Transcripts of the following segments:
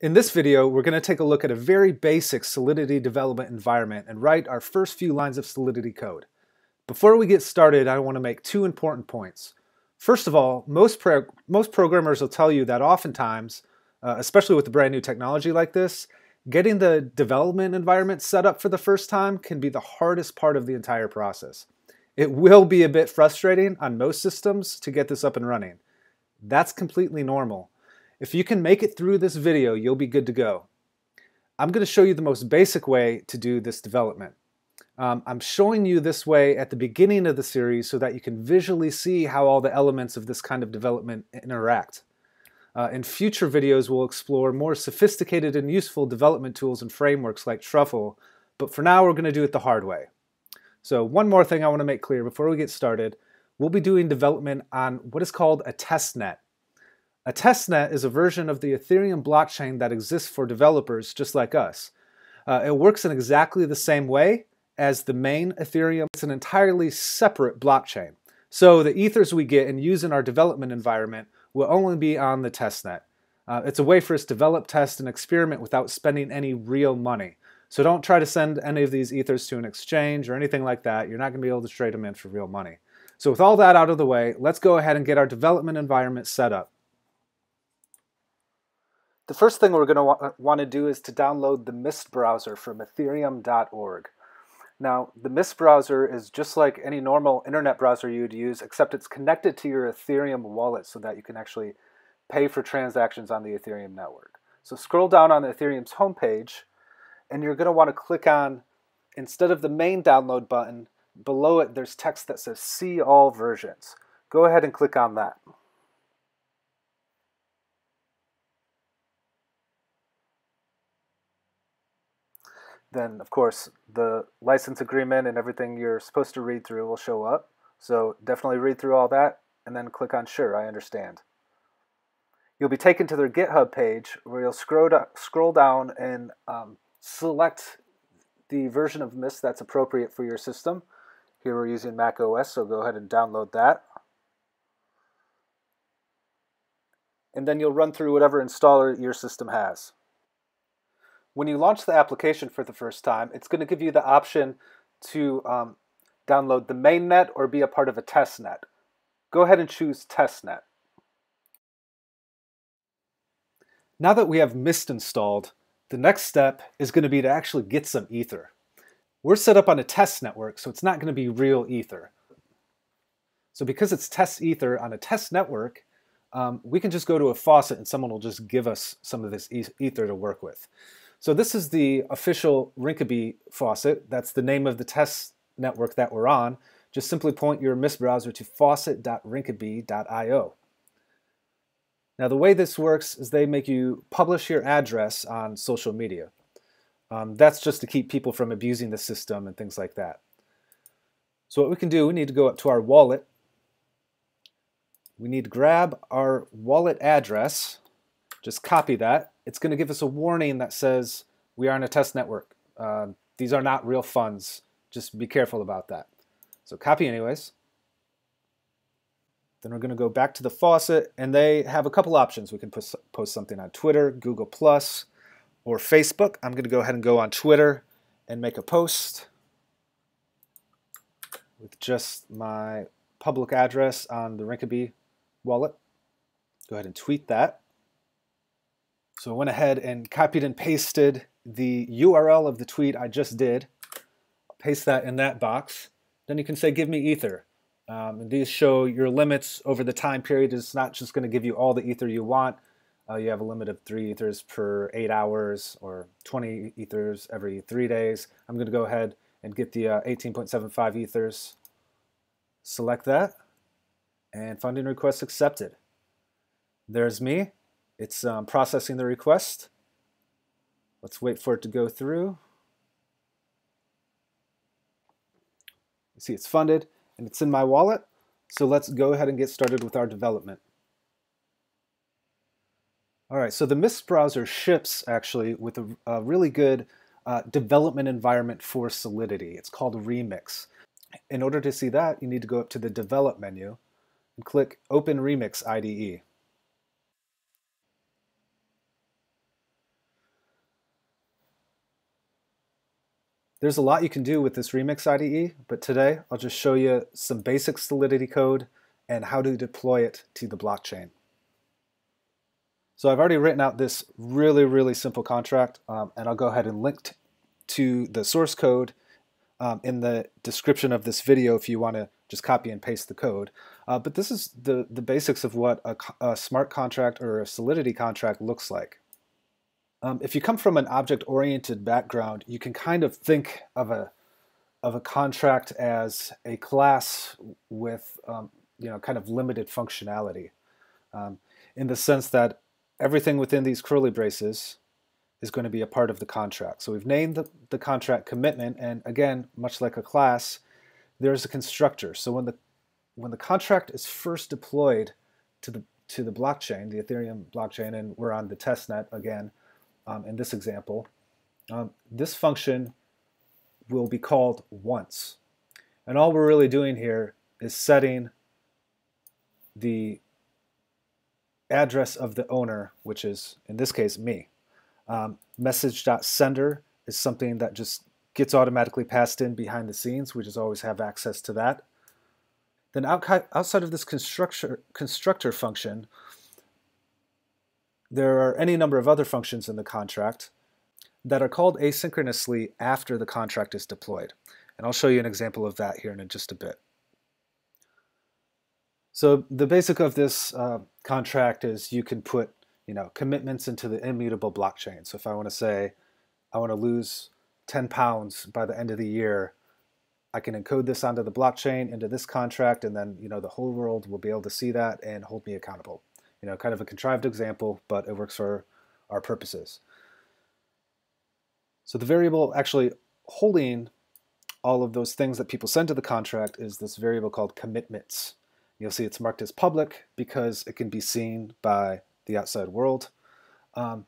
In this video, we're going to take a look at a very basic Solidity development environment and write our first few lines of Solidity code. Before we get started, I want to make two important points. First of all, most programmers will tell you that oftentimes, especially with a brand new technology like this, getting the development environment set up for the first time can be the hardest part of the entire process. It will be a bit frustrating on most systems to get this up and running. That's completely normal. If you can make it through this video, you'll be good to go. I'm going to show you the most basic way to do this development. I'm showing you this way at the beginning of the series so that you can visually see how all the elements of this kind of development interact. In future videos, we'll explore more sophisticated and useful development tools and frameworks like Truffle, but for now we're going to do it the hard way. So one more thing I want to make clear before we get started, we'll be doing development on what is called a testnet. A testnet is a version of the Ethereum blockchain that exists for developers just like us. It works in exactly the same way as the main Ethereum. It's an entirely separate blockchain. So the ethers we get and use in our development environment will only be on the testnet. It's a way for us to develop, test, and experiment without spending any real money. So don't try to send any of these ethers to an exchange or anything like that. You're not going to be able to trade them in for real money. So with all that out of the way, let's go ahead and get our development environment set up. The first thing we're going to want to do is to download the Mist browser from ethereum.org. Now, the Mist browser is just like any normal internet browser you'd use, except it's connected to your Ethereum wallet so that you can actually pay for transactions on the Ethereum network. So scroll down on Ethereum's homepage, and you're going to want to click on, instead of the main download button, below it there's text that says See All Versions. Go ahead and click on that. Then, of course, the license agreement and everything you're supposed to read through will show up. So definitely read through all that and then click on Sure, I understand. You'll be taken to their GitHub page where you'll scroll down and select the version of Mist that's appropriate for your system. Here we're using Mac OS, so go ahead and download that. And then you'll run through whatever installer your system has. When you launch the application for the first time, it's going to give you the option to download the mainnet or be a part of a testnet. Go ahead and choose testnet. Now that we have Mist installed, the next step is going to be to actually get some Ether. We're set up on a test network, so it's not going to be real Ether. So because it's test Ether on a test network, we can just go to a faucet and someone will just give us some of this Ether to work with. So this is the official Rinkeby faucet. That's the name of the test network that we're on. Just simply point your Mist browser to faucet.rinkeby.io. Now the way this works is they make you publish your address on social media. That's just to keep people from abusing the system and things like that. So what we can do, we need to go up to our wallet. We need to grab our wallet address, just copy that. It's going to give us a warning that says we are on a test network. These are not real funds. Just be careful about that. So copy anyways. Then we're going to go back to the faucet, and they have a couple options. We can post something on Twitter, Google+, or Facebook. I'm going to go ahead and go on Twitter and make a post with just my public address on the Rinkeby wallet. Go ahead and tweet that. So I went ahead and copied and pasted the URL of the tweet I just did. I'll paste that in that box. Then you can say, give me Ether. And these show your limits over the time period. It's not just going to give you all the Ether you want. You have a limit of 3 Ethers per 8 hours or 20 Ethers every 3 days. I'm going to go ahead and get the 18.75 Ethers. Select that. And funding request accepted. There's me. It's processing the request. Let's wait for it to go through. You see it's funded and it's in my wallet. So let's go ahead and get started with our development. All right, so the Mist browser ships actually with a really good development environment for Solidity. It's called Remix. In order to see that, you need to go up to the Develop menu and click Open Remix IDE. There's a lot you can do with this Remix IDE, but today I'll just show you some basic Solidity code and how to deploy it to the blockchain. So I've already written out this really simple contract, and I'll go ahead and link to the source code in the description of this video if you want to just copy and paste the code. But this is the basics of what a smart contract or a Solidity contract looks like. If you come from an object-oriented background, you can kind of think of a contract as a class with kind of limited functionality, in the sense that everything within these curly braces is going to be a part of the contract. So we've named the contract commitment, and again, much like a class, there's a constructor. So when the contract is first deployed to the blockchain, the Ethereum blockchain, and we're on the testnet again in this example, this function will be called once. And all we're really doing here is setting the address of the owner, which is, in this case, me. Message.sender is something that just gets automatically passed in behind the scenes. We just always have access to that. Then outside of this constructor function, there are any number of other functions in the contract that are called asynchronously after the contract is deployed. And I'll show you an example of that here in just a bit. So the basic of this contract is you can put commitments into the immutable blockchain. So if I want to say I want to lose 10 pounds by the end of the year, I can encode this onto the blockchain into this contract, and then the whole world will be able to see that and hold me accountable. Kind of a contrived example, but it works for our purposes. So the variable actually holding all of those things that people send to the contract is this variable called commitments. You'll see it's marked as public because it can be seen by the outside world. Now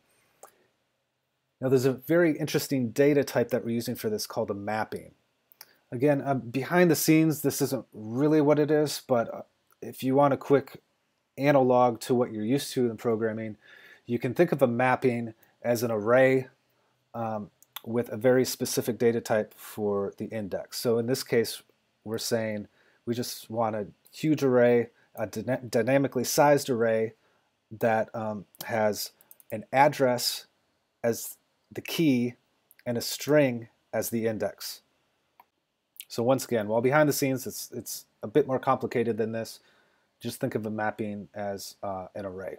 there's a very interesting data type that we're using for this called a mapping. Again, behind the scenes, this isn't really what it is, but if you want a quick analog to what you're used to in programming, you can think of a mapping as an array with a very specific data type for the index. So in this case, we're saying we just want a huge array, a dynamically sized array that has an address as the key and a string as the index. So once again, while behind the scenes it's a bit more complicated than this, just think of a mapping as an array.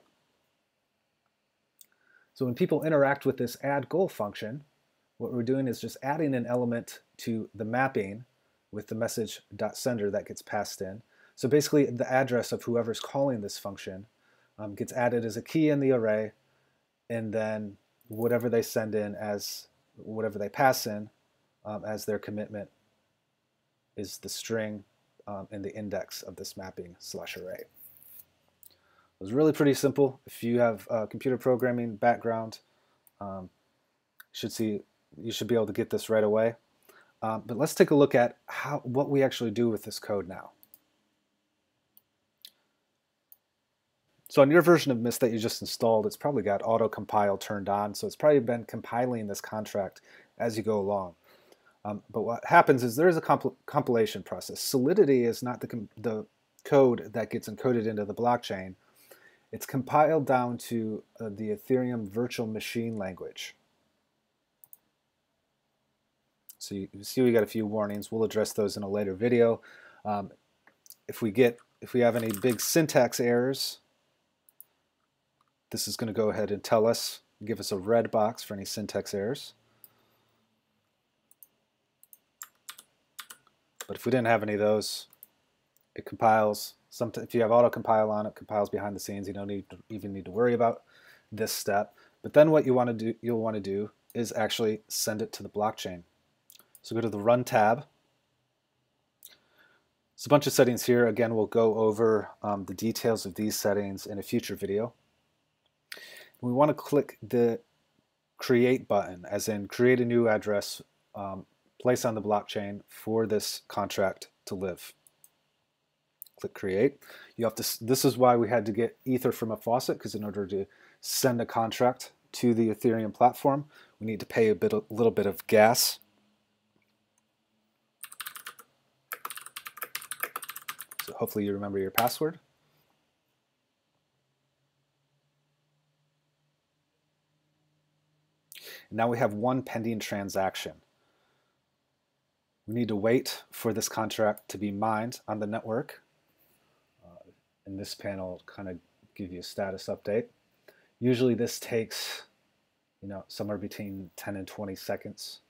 So when people interact with this add goal function, what we're doing is just adding an element to the mapping with the message.sender that gets passed in. So basically the address of whoever's calling this function gets added as a key in the array, and then whatever they send in as whatever they pass in as their commitment is the string in the index of this mapping / array. It was really pretty simple. If you have a computer programming background, you should be able to get this right away. But let's take a look at what we actually do with this code now. So on your version of Mist that you just installed, it's probably got auto-compile turned on, so it's probably been compiling this contract as you go along. But what happens is there is a compilation process. Solidity is not the code that gets encoded into the blockchain. It's compiled down to the Ethereum virtual machine language. So you see we got a few warnings. We'll address those in a later video. If we have any big syntax errors, this is going to go ahead and tell us, give us a red box for any syntax errors. But if we didn't have any of those, it compiles. If you have auto-compile on, it compiles behind the scenes. You don't even need to worry about this step. But then what you'll want to do is actually send it to the blockchain. So go to the Run tab. There's a bunch of settings here. Again, we'll go over the details of these settings in a future video. We want to click the Create button, as in create a new address, place on the blockchain for this contract to live. Click Create. This is why we had to get Ether from a faucet, because in order to send a contract to the Ethereum platform, we need to pay a little bit of gas. hopefully you remember your password. And now we have one pending transaction. We need to wait for this contract to be mined on the network. In this panel, kind of give you a status update. Usually this takes, somewhere between 10 and 20 seconds.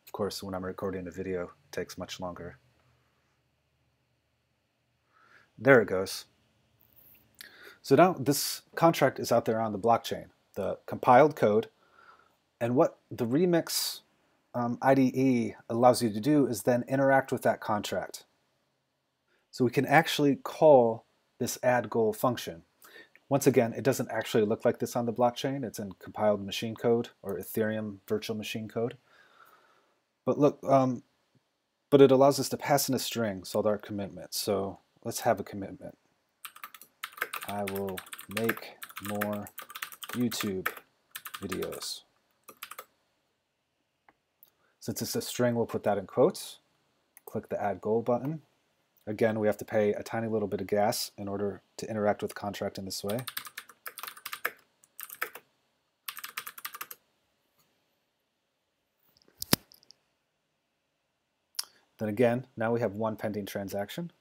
Of course, when I'm recording a video, it takes much longer. There it goes. So now this contract is out there on the blockchain, the compiled code, and what the Remix IDE allows you to do is then interact with that contract. So we can actually call this add goal function. Once again, it doesn't actually look like this on the blockchain. It's in compiled machine code or Ethereum virtual machine code. But look, but it allows us to pass in a string, so our commitment. So let's have a commitment. I will make more YouTube videos. Since it's a string, we'll put that in quotes. Click the add goal button. Again, we have to pay a tiny little bit of gas in order to interact with the contract in this way. Then again, now we have one pending transaction.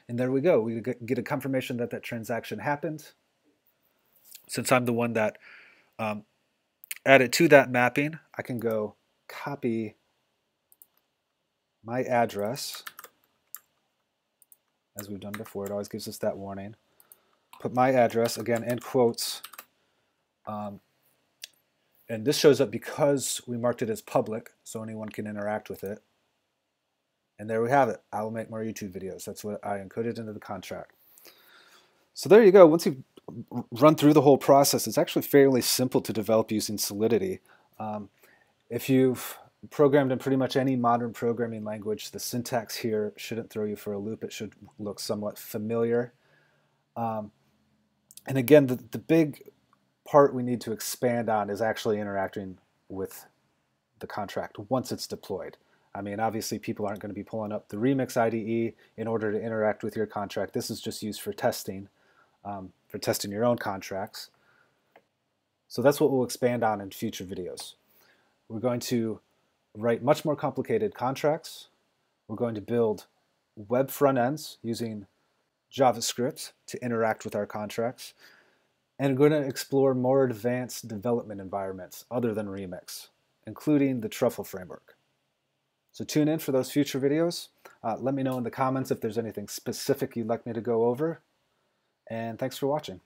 And there we go. We get a confirmation that that transaction happened. Since I'm the one that added to that mapping, I can go copy my address, as we've done before. It always gives us that warning. Put my address, again, in quotes. And this shows up because we marked it as public, so anyone can interact with it. And there we have it. I will make more YouTube videos. That's what I encoded into the contract. So there you go. Once you've run through the whole process, it's actually fairly simple to develop using Solidity. If you've programmed in pretty much any modern programming language, the syntax here shouldn't throw you for a loop. It should look somewhat familiar. And again, the big part we need to expand on is actually interacting with the contract once it's deployed. I mean, obviously people aren't going to be pulling up the Remix IDE in order to interact with your contract. This is just used for testing your own contracts. So that's what we'll expand on in future videos. We're going to write much more complicated contracts. We're going to build web front ends using JavaScript to interact with our contracts. And we're going to explore more advanced development environments other than Remix, including the Truffle framework. So tune in for those future videos. Let me know in the comments if there's anything specific you'd like me to go over. And thanks for watching.